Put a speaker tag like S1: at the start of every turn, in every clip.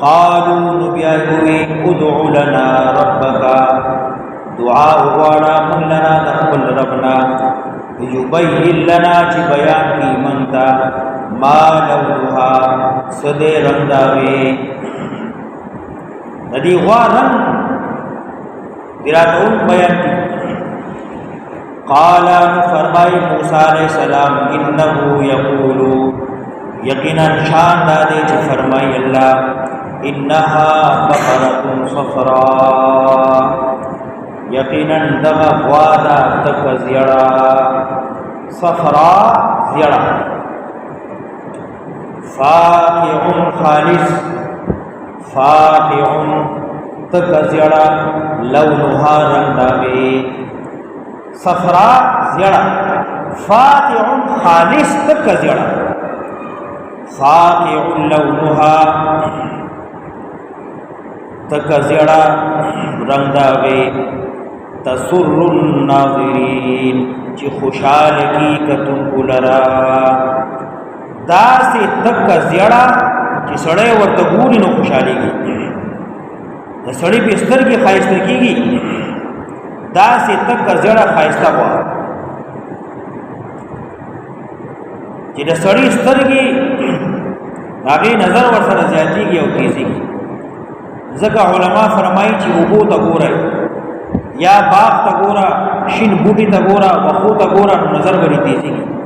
S1: قالو نبیا ہوئی ادعو لنا ربکا دعا غواړه من لنا د خپل ربنا یبین لنا چې بیان کی منتا ما لونها سده رنداوی ندی غوا رنگ دراتون بیان کی قال فرمائی موسیٰ علیہ السلام انہو یقولو یقینا شان دادے چھ فرمائی اللہ انہا بقرۃ صفراء یقینا دغا غوادا تک زیڑا صفراء زیڑا فاقع خالص فاقع تک زیڑا لونها رنداوی صفراء زیڑا فاقع خالص تک زیڑا فاقع لونها تک زیڑا رنداوی تسر الناظرین چی خوشحال کی کتن کلرا دا سے تک زیڑا چی سڑے ورطا گوری نو خوشحالی کی دا سڑی پی استر کی خائستر کی گی دا سے تک زیڑا خائستہ ہوا چی دا سڑی استر کی آگے نظر ورسر زیادی کی او تیزی کی ذکا علماء فرمائی چی اوبو تا گورا یا باغ تا گورا شین بوٹی تا گورا وخو تا گورا نظر بری تیزی کی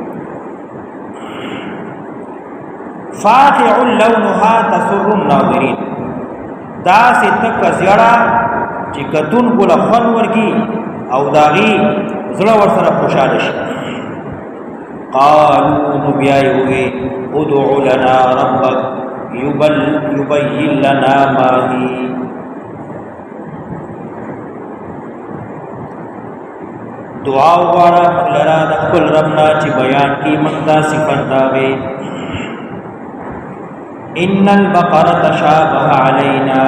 S1: فاقع لونها تسر الناظرین دا سے تک زیڑا چی کتون کو لخون ورکی او داغی زڑا ورسر خوشالش قالو نبیائی ہوئے ادعو لنا ربک یبین لنا ماہی دعا وارا لنا دخل ربنا چی بیان کی منتا سفنداوے ان البقرة شابه علینا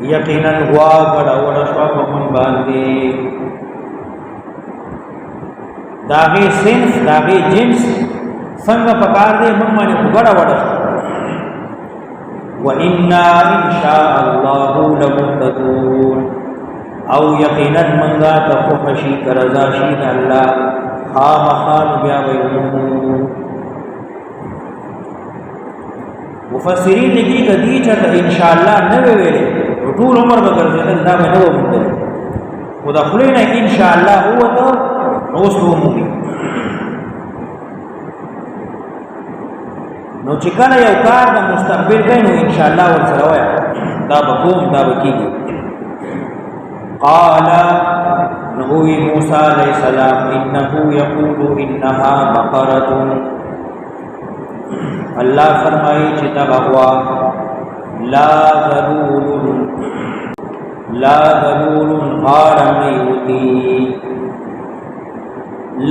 S1: یقینا ہوا گڑا وڑا شواب من باندے داغی سنس داغی جنس سنگ پکار دے ممانی گڑا وڑا شواب وَإِنَّا إِنْ شَاءَ اللَّهُ لَمُهْتَدُونَ او یقینا منگا تخوشی کرزاشین اللہ خام خان بیا ویلمون مفسرین لکی کدی چاہتا انشاءاللہ نوے ویلے طول عمر بگر زیدن دا میں نوے مندل خدا خلینا انشاءاللہ ہوا تا نوست و مومی نو چکانا یو کار دا مستقبل گئی نو انشاءاللہ ورسلویا دا بکوم دا بکی گی قال نبوی موسیٰ علیہ السلام انہو یقول انہا بقرۃ اللہ فرمائی چتا بغوا لا ذلول غارمی ہوتی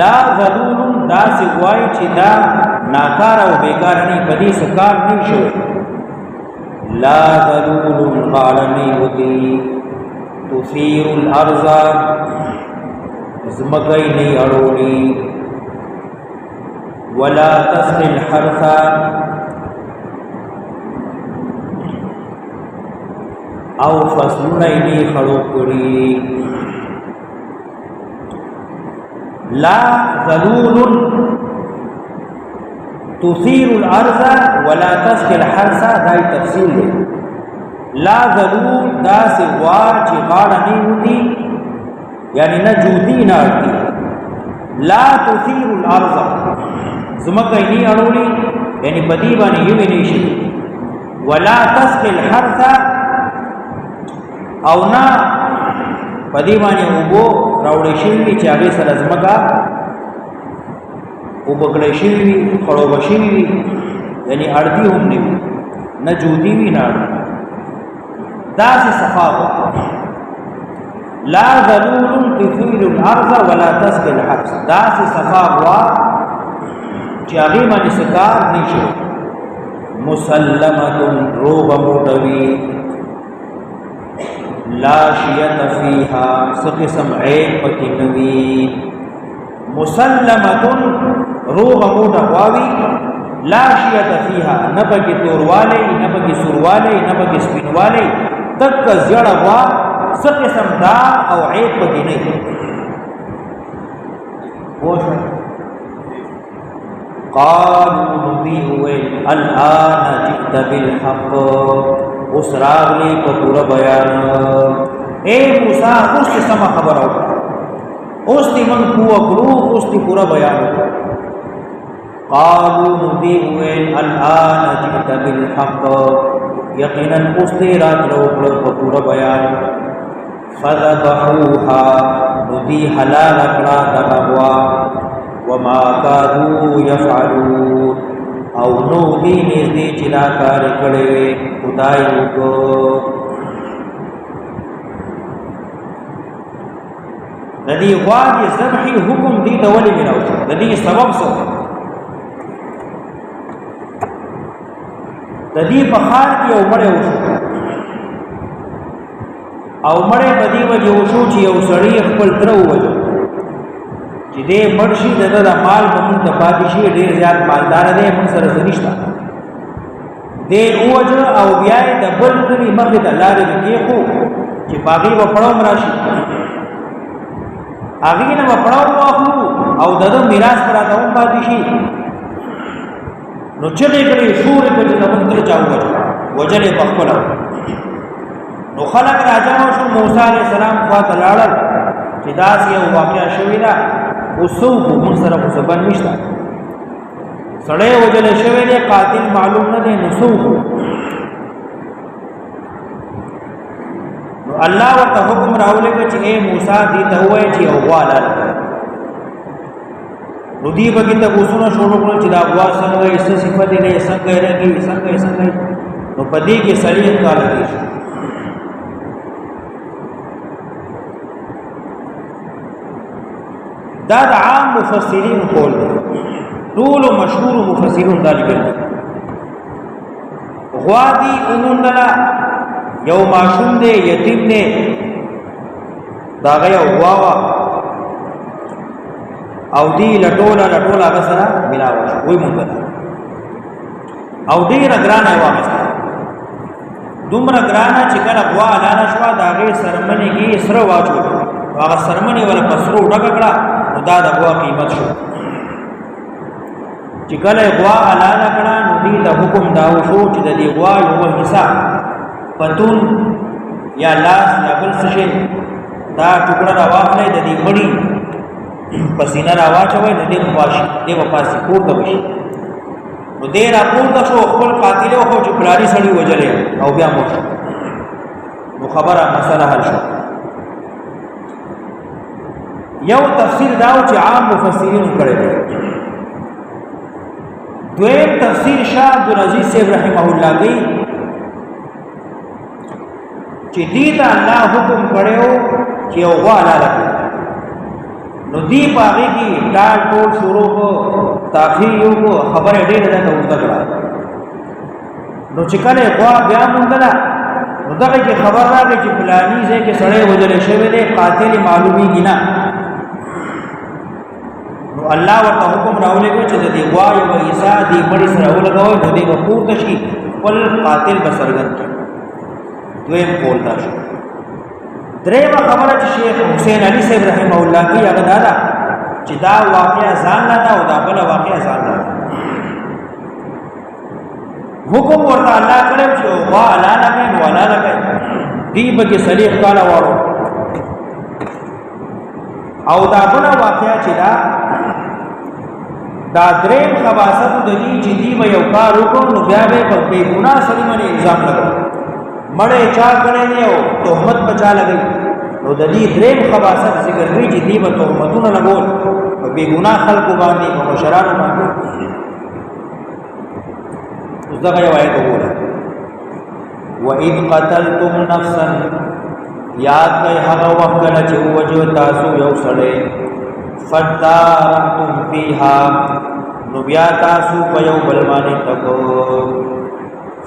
S1: لا ذلول دا سگوائی چتا ناکارا و بیکارنی بدی سکار نہیں شوئے لا ذلول غارمی ہوتی تثیر الارض زمکئی نہیں اڑولی ولا تسقي الحرث او فصلنی خڑو کری لا ذلول تثير الارض ولا تسقي الحرث دای تفصیل ہے لا ذلول دا سے وار چی غاڑا نہیں ہوتی یعنی نہ جوتی نہ اڑتی لا تثير الارض زمکہ نہیں اڑولی یعنی بدیبانی یوی نیشی ولا تسقي الحرث او نا بدیبانی اوبو راوڑی شلوی چاگی سر زمکہ اوبکڑی شلوی خڑو بشلوی یعنی اڑتی ہم نیوی نہ جودی بھی نہ اڑتی دا سے صفا ہو لا ذلول تثير الارض ولا تسقي الحرث دا سے صفا ہوا چاگی من سکار نیشو مسلمت روغ موٹوی لا شیط فیہا سقسم عین پکنوی مسلمت روغ موٹواوی لا شیعت فیها، نه پکې توروالی، نه پکې سوروالی، نه پکې سپینوالی، تک زیړه غوا، څه قسم دا او عیب پکې نه وي. پوه شوئ؟ قالوا نبی ویل الآن جئت بالحق، اوس راغلی په پوره بیان. اے موسی اوس دې سمه خبره وکړه، اوس دې موږ پوه کړو، اوس دې پوره بیان وکړه. قالوا نبی ویل الآن جئت بالحق، یقینا اوس دې راتلو په پوره بیان. فذبحوها، نو دې حلال کړه دغه غوا. وما كانوا يفعلون، او نو دی نږدې چې دا کار کړی وي خدای وکړو. د دې غوا د ذبحې حکم دې ته ولې ملاو شو؟ د دې سبب څه؟ د دې په ښار کې یو مړی وشو، او مړی په دې وجې وشو چې یو سړي خپل تره ووژه چې دې مړ شي، د ده د مال به موږ ته پاتې شي، ډېر زیات مالدار دی، موږ سره څه نشته. دې ووژه او بیا یې د بل کلي مخې ته لارې ته کېښود چې په هغې به پړاو را شي، هغې نه به پړاو واخلو او د ده میراث به راته هم پاتې شي. نو چغې کړې، شور یې کړ چې زموږ تره چا ووژه، وژل یې په خپله. نو خلک راجمع شو، موسی علیه السلام خوا ته لاړل چې داسې یو واقعه شوې ده، اوس څه وکړو، موږ سره خو څه بل نشته، سړی وژلی شوی دی، قاتل معلوم نه دی، نو څه وکړو؟ نو الله ورته حکم راولېږه چې ای موسی دې ته ووایه چې یو غوا حلاله کړه. نو دې پکې تپوسونه شروع کړل چې دا غوا څنګه یې، څه صفت یې دی، څنګه یې رنګ یې، څنګه یې څنګه یې. نو په دې کې سړي انکار لګی شو. دا د عام مفسرین قول دی، ټولو مشهور مفسرون دا لیکلي. غوا دي وموندله، یو ماشوم دی، یتیم دی، د هغه یو غوا وه او دې لټوله هغه سره ملاوه شوه، وموندله او ډېره ګرانه یې واخیسته. دومره ګرانه چې کله غوا حلاله شوه، د هغې څرمنې کې یې سره واچول، هغه څرمنې وله په سرو ډکه کړه، نو دا د غوا قیمت شو. چې کله یې غوا حلاله کړه، نو دې ته حکم دا وشو چې د دې غوا یوه حصه پتون یا لاس یا بل څه شی دا ټوکړه راواخلئ، د دې مړي په سینه راواچوئ، د دې په پاشي، دې به پاسې پورته وشي. نو دې راپورته شو، خپل قاتل یې وښو چې پلاني سړي وژلی او بیا مړ شو. نو خبره مسله حل شو. یو تفسیر داو چې عام مفسرین کړی دی. دویم تفسیر شاه عبدالعزیز صاحب رحمه الله کوي چې دې ته الله حکم کړی و چې یو غوا حلاله کړي، نو دې په هغې کې ډال ټول شروع کړو، تاخیر یې وکړو، خبره یې ډېره ده اوږده کړه. نو چې کله یې غوا بیا موندله، نو دغه کې خبر راغی چې فلاني ځای کې سړی وژلی شوی دی، قاتل یې معلومېږي نه. نو الله ورته حکم راولېږه چې د دې غوا یوه حصه دې مړي سره ولګوئ، نو دې به پورته شي، خپل قاتل به څرګند کړي. دویم قول دا شو. درېیمه خبره چې شیخ حسین علي صاحب رحمه الله کوي هغه دا ده چې دا واقعه ځان نه ده او دا بله واقعه ځان نه ده. حکم ورته الله کړی چې غوا حلاله کړئ، نو حلاله کړئ، دې پکې څلېښ کاله واړو. او دا بله واقعه چې دا درېیم خباثت د دې چې دې به یو کار وکړو، نو بیا به په بېګناه سړي باندې الزام لګوي، مړی چا کړی دی او تهمت به چا لګوي. نو د دې درېیم خباثت ذکر کوي چې دې به تهمتونه لګول په بېګناه خلکو باندې، په مشرانو باندې. اوس دغه یو آیت وګوره، وَإِذْ قَتَلْتُمْ نَفْسًا، یاد کړئ هغه وخت کله چې ووژو تاسو یو سړی، فَادَّارَأْتُمْ فِيهَا، نو بیا تاسو په یو بل باندې ټکو،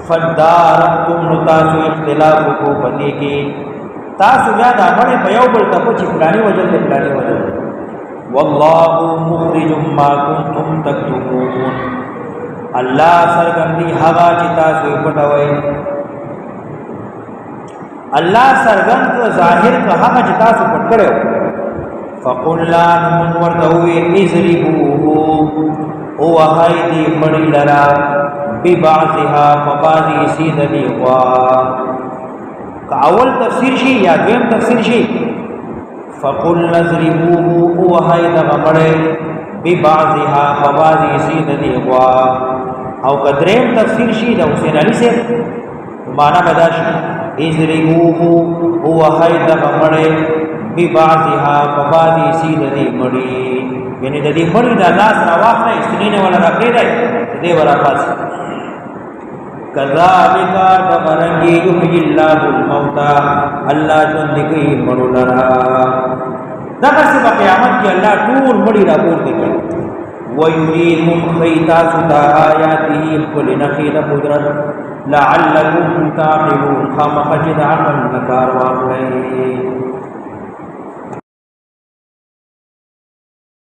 S1: فَادَّارَأْتُمْ، نو تاسو اختلاف وکړو په دې کې، تاسو بیا دا مړی په یو بل ټکو چې فلاني وژل دی، فلاني وژل دی. وَاللَّهُ مُخْرِجٌ مَا كُنْتُمْ تَكْتُمُونَ، الله سرګندي هغه چې تاسو پټوي الله سرګند کو ظاهر کو هغه چې تاسو پټ کړو فقلنا من ورتوي اذربوه او هايدي مړی لرا ببعضها مبازي سيدني وا اول تفسیر شي یا دویم تفسیر شي فقلنا اذربوه او هايدا مړی ببعضها مبازي سيدني وا او کدریم تفسیر شي د حسین علي سے معنا بداش اذربوه او هايدا مړی ببعضها مبازي سيدني مړی یعنی د دې مړی د لاس راواخله استنینه ولا راکړی دی دې ورا پاس کذالک دبرنگی یحیی الله الموتى الله ژوند کوي مړو لرا دغه په قیامت کې الله ټول مړی راپورته کوي ويريكم خيتا ستا آياته قل نخيل قدرت لعلكم تعقلون خامخجد عقل نکار واخلئ